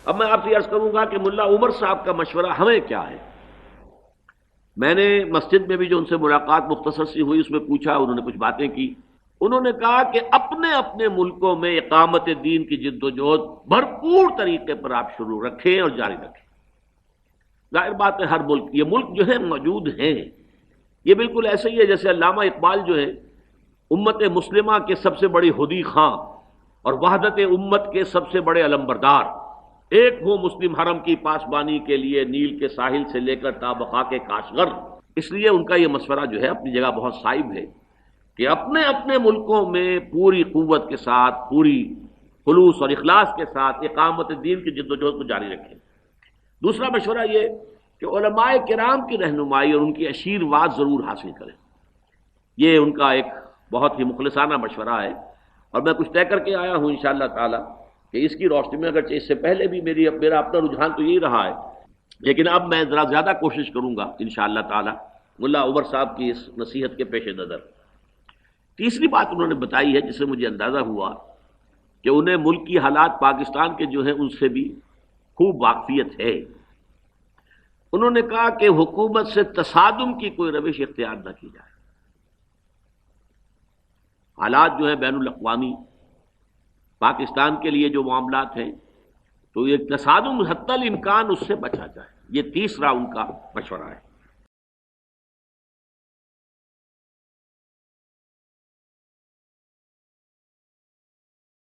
اب میں آپ سے عرض کروں گا کہ ملا عمر صاحب کا مشورہ ہمیں کیا ہے. میں نے مسجد میں بھی جو ان سے ملاقات مختصر سی ہوئی اس میں پوچھا، انہوں نے کچھ باتیں کی. انہوں نے کہا کہ اپنے اپنے ملکوں میں اقامت دین کی جد و جہد بھرپور طریقے پر آپ شروع رکھیں اور جاری رکھیں. ظاہر بات ہے ہر ملک، یہ ملک جو ہے موجود ہیں، یہ بالکل ایسے ہی ہے جیسے علامہ اقبال جو ہے امت مسلمہ کے سب سے بڑی ہدی خاں اور وحدت امت کے سب سے بڑے علمبردار، ایک ہو مسلم حرم کی پاسبانی کے لیے نیل کے ساحل سے لے کر تا بخاک کاشغر. اس لیے ان کا یہ مشورہ جو ہے اپنی جگہ بہت صائب ہے کہ اپنے اپنے ملکوں میں پوری قوت کے ساتھ، پوری خلوص اور اخلاص کے ساتھ اقامت دین کی جد و جہد کو جاری رکھیں. دوسرا مشورہ یہ کہ علماء کرام کی رہنمائی اور ان کی آشیرواد ضرور حاصل کریں. یہ ان کا ایک بہت ہی مخلصانہ مشورہ ہے، اور میں کچھ طے کر کے آیا ہوں انشاءاللہ تعالی کہ اس کی روشنی میں، اگرچہ اس سے پہلے بھی میرا اپنا رجحان تو یہی رہا ہے، لیکن اب میں ذرا زیادہ کوشش کروں گا انشاءاللہ تعالی ملا عمر صاحب کی اس نصیحت کے پیش نظر. تیسری بات انہوں نے بتائی ہے جس سے مجھے اندازہ ہوا کہ انہیں ملک کی حالات پاکستان کے جو ہیں ان سے بھی خوب واقفیت ہے. انہوں نے کہا کہ حکومت سے تصادم کی کوئی روش اختیار نہ کی جائے. حالات جو ہیں بین الاقوامی پاکستان کے لیے جو معاملات ہیں تو یہ تصادم حتی الامکان اس سے بچا جائے. یہ تیسرا ان کا مشورہ ہے.